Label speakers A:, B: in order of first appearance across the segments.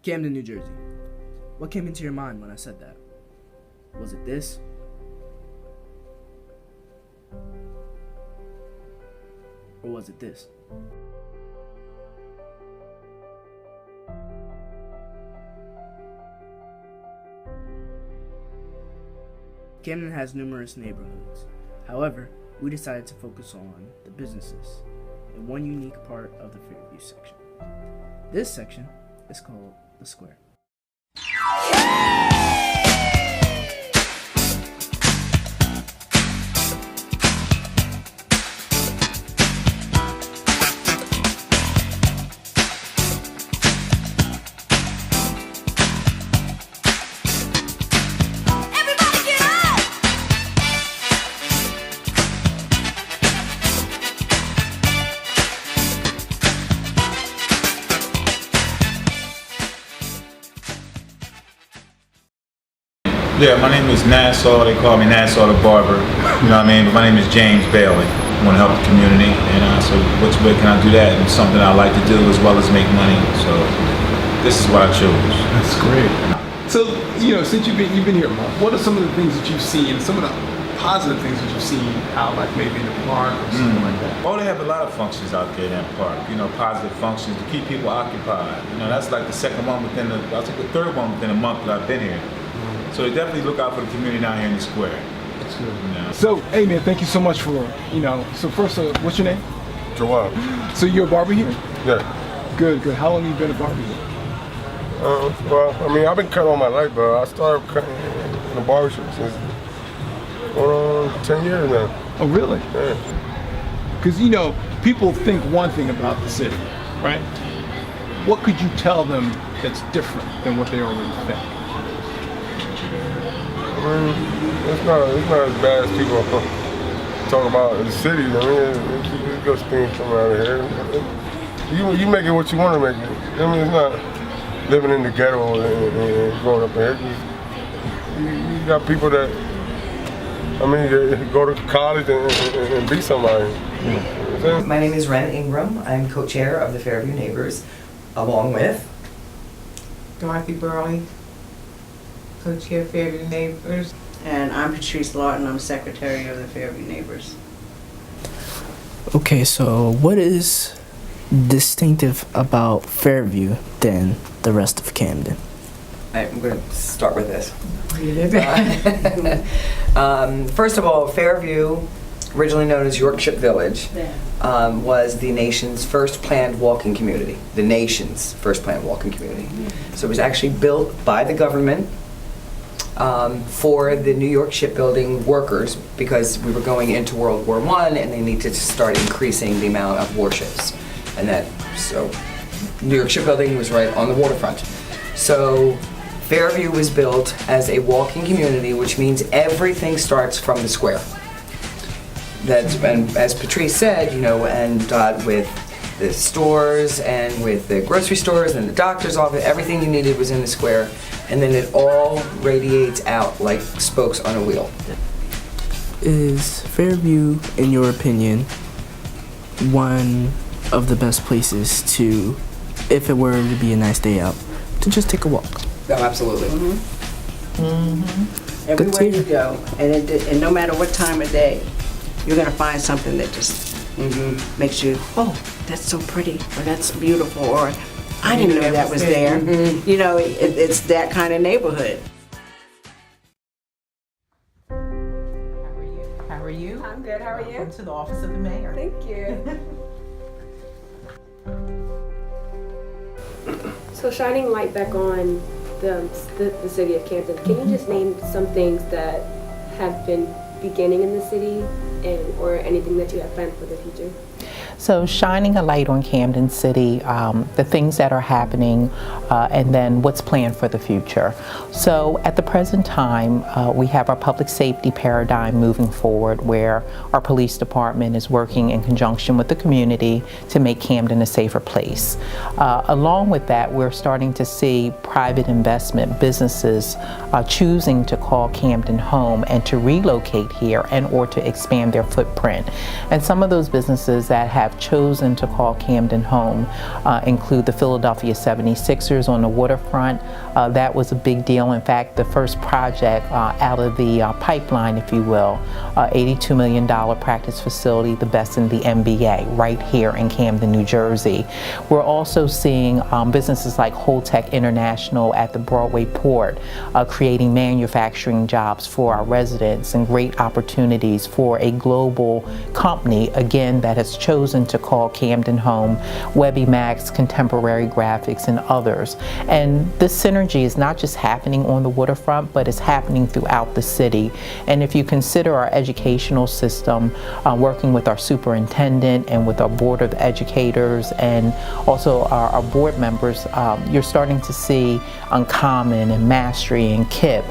A: Camden, New Jersey. What came into your mind when I said that? Was it this? Or was it this? Camden has numerous neighborhoods. However, we decided to focus on the businesses in one unique part of the Fairview section. This section is called the Square.
B: Yeah, my name is Nassau. They call me Nassau the Barber. You know what I mean? But my name is James Bailey. I want to help the community, and so which way can I do that? And it's something I like to do as well as make money. So this is what I chose.
C: That's great. So since you've been here a month, what are some of the things that you've seen? Some of the positive things that you've seen out, like maybe in the park or something like that?
B: Oh, they have a lot of functions out there in that park. Positive functions to keep people occupied. That's like the second one within I'll take the third one within a month that I've been here. So they definitely look out for the community down here in the square.
C: That's good. So, hey man, thank you so much for, so first, what's your name?
D: Joel.
C: So you're a barber here?
D: Yeah.
C: Good. How long have you been a barber here?
D: Well, I've been cutting all my life, but I started cutting in the barbershop since 10 years now.
C: Oh, really?
D: Yeah.
C: Because, people think one thing about the city, right? What could you tell them that's different than what they already think?
D: It's not as bad as people talk about in the city. It's good things coming out of here. You make it what you want to make it. It's not living in the ghetto and growing up here. You got people that, they go to college and be somebody.
E: My name is Ren Ingram. I'm co-chair of the Fairview Neighbors, along with
F: Dorothy Burley, co-chair Fairview Neighbors.
G: And I'm Patrice Lawton. I'm secretary of the Fairview Neighbors.
A: Okay, so what is distinctive about Fairview than the rest of Camden?
E: I'm going to start with this. First of all, Fairview, originally known as Yorkshire Village, was the nation's first planned walking community. The nation's first planned walking community. So it was actually built by the government for the New York shipbuilding workers, because we were going into World War I and they needed to start increasing the amount of warships. So New York shipbuilding was right on the waterfront. So Fairview was built as a walking community, which means everything starts from the square. And as Patrice said, and with the stores and with the grocery stores and the doctor's office, everything you needed was in the square. And then it all radiates out like spokes on a wheel.
A: Is Fairview, in your opinion, one of the best places to, if it were to be a nice day out, to just take a walk?
E: Oh, absolutely.
G: Everywhere you go, and no matter what time of day, you're going to find something that just makes you, oh, that's so pretty, or that's beautiful, or I didn't know that was there. It's that kind of neighborhood.
F: How are you?
H: I'm good. How are you?
F: Welcome to the office of the mayor.
H: Thank you. So shining light back on the city of Camden, can you just name some things that have been beginning in the city or anything that you have planned for the future?
I: So shining a light on Camden City, the things that are happening, and then what's planned for the future. So at the present time, we have our public safety paradigm moving forward, where our police department is working in conjunction with the community to make Camden a safer place. Along with that, we're starting to see private investment businesses choosing to call Camden home and to relocate here and or to expand their footprint. And some of those businesses that have have chosen to call Camden home include the Philadelphia 76ers on the waterfront. That was a big deal. In fact, the first project out of the pipeline, if you will, $82 million practice facility, the best in the NBA, right here in Camden, New Jersey. We're also seeing businesses like Holtec International at the Broadway Port creating manufacturing jobs for our residents and great opportunities for a global company, again, that has chosen to call Camden home, Webby Max, Contemporary Graphics, and others. And this synergy is not just happening on the waterfront, but it's happening throughout the city. And if you consider our educational system, working with our superintendent and with our board of educators and also our board members, you're starting to see Uncommon and Mastery and KIP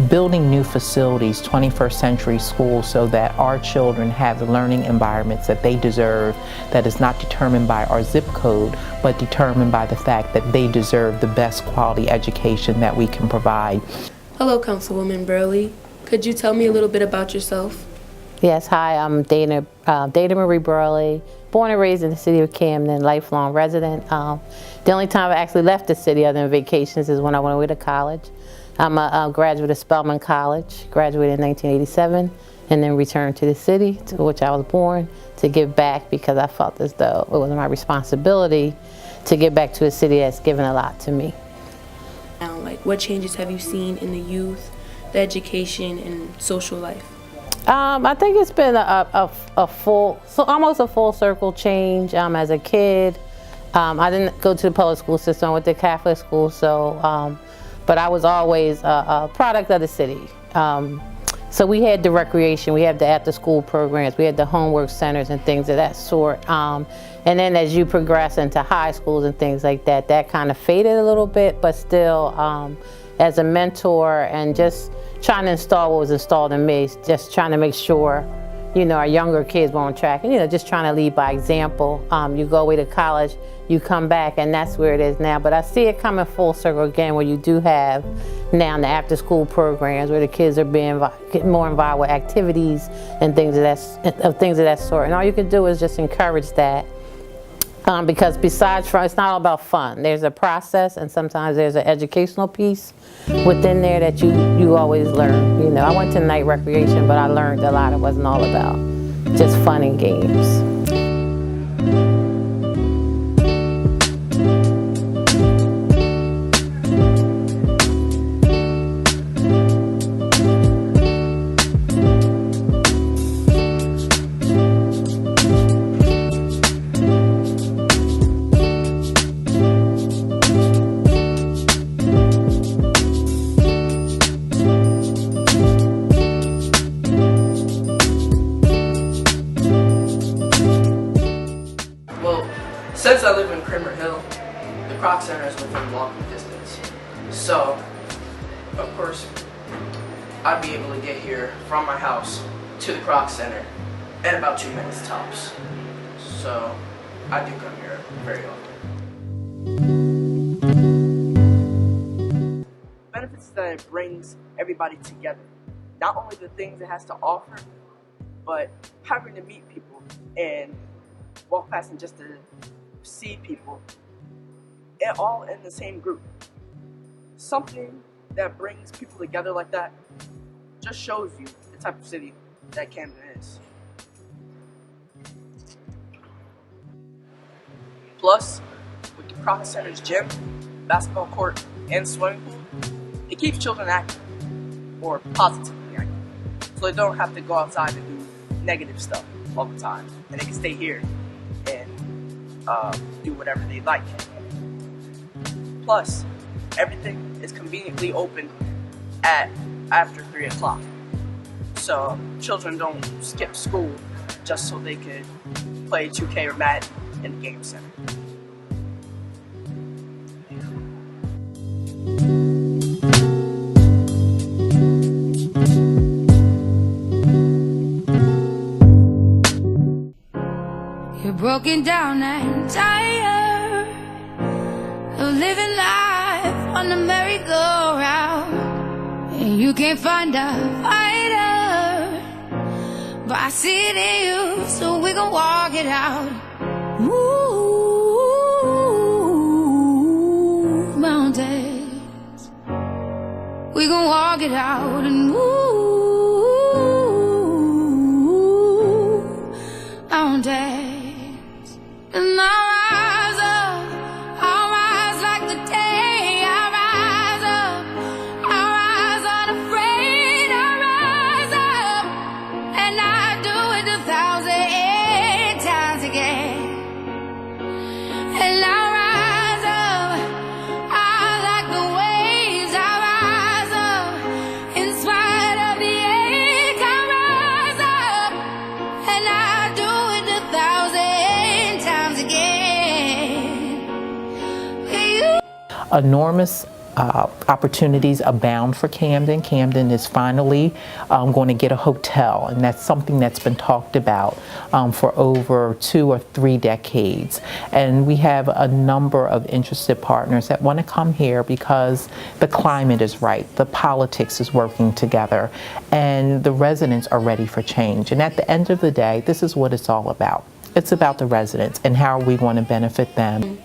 I: building new facilities, 21st century schools, so that our children have the learning environments that they deserve, that is not determined by our zip code, but determined by the fact that they deserve the best quality education that we can provide.
J: Hello, Councilwoman Burley. Could you tell me a little bit about yourself?
K: Yes, hi, I'm Dana Marie Burley, born and raised in the city of Camden, lifelong resident. The only time I actually left the city other than vacations is when I went away to college. I'm a graduate of Spelman College, graduated in 1987, and then returned to the city to which I was born to give back because I felt as though it was my responsibility to give back to a city that's given a lot to me.
J: Now, like, what changes have you seen in the youth, the education, and social life?
K: I think it's been almost a full circle change. As a kid, I didn't go to the public school system, I went to Catholic school, so, but I was always a product of the city. So we had the recreation, we had the after-school programs, we had the homework centers and things of that sort. And then as you progress into high schools and things like that, that kind of faded a little bit, but still, as a mentor and just trying to install what was installed in me, just trying to make sure, you know, our younger kids were on track, and, you know, just trying to lead by example. You go away to college, you come back, and that's where it is now. But I see it coming full circle again, where you do have now the after-school programs where the kids are being more involved with activities and things of that sort. And all you can do is just encourage that. Because besides fun, it's not all about fun. There's a process, and sometimes there's an educational piece within there that you always learn. You know, I went to night recreation, but I learned a lot. It wasn't all about just fun and games.
A: Since I live in Creamer Hill, the Croc Center is within walking distance. So, of course, I'd be able to get here from my house to the Croc Center in about 2 minutes tops. So, I do come here very often. Benefits is that it brings everybody together. Not only the things it has to offer, but having to meet people and walk past and just to see people, all in the same group. Something that brings people together like that just shows you the type of city that Camden is. Plus, with the Croc Center's gym, basketball court, and swimming pool, it keeps children active, or positively active, so they don't have to go outside and do negative stuff all the time, and they can stay here and do whatever they like. Plus, everything is conveniently open at after 3 o'clock. So children don't skip school just so they could play 2K or Madden in the game center.
L: You're broken down and tired of living life on the merry-go-round, and you can't find a fighter, but I see it in you, so we gon' walk it out. move mountains. We gon' walk it out and move mountains. And I'll rise like the day. I'll rise up, I'll rise unafraid. I'll rise up, and I do it 1,000 times again. And I'll rise up, I like the waves. I'll rise up, in spite of the ache. I'll rise up, and I do it 1,000 times again. You.
I: Enormous opportunities abound for Camden. Camden is finally going to get a hotel, and that's something that's been talked about for over 2 or 3 decades. And we have a number of interested partners that want to come here because the climate is right, the politics is working together, and the residents are ready for change. And at the end of the day, this is what it's all about. It's about the residents and how are we going to benefit them.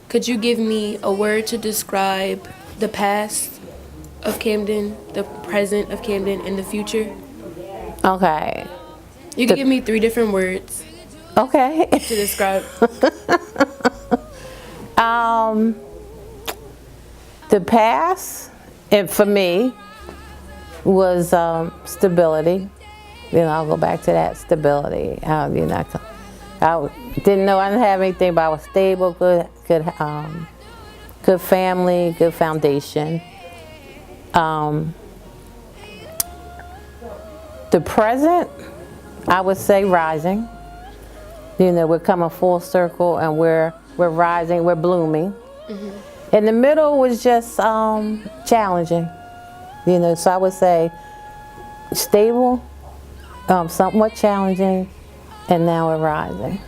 J: Could you give me a word to describe the past of Camden, the present of Camden, and the future?
K: Okay.
J: You can give me 3 different words
K: Okay.
J: to describe.
K: The past, and for me, was stability. I'll go back to that stability. I didn't know I didn't have anything, but I was stable, good family, good foundation. The present, I would say rising. We're coming full circle, and we're rising, we're blooming. Mm-hmm. In the middle was just challenging. So I would say stable, somewhat challenging, and now we're rising.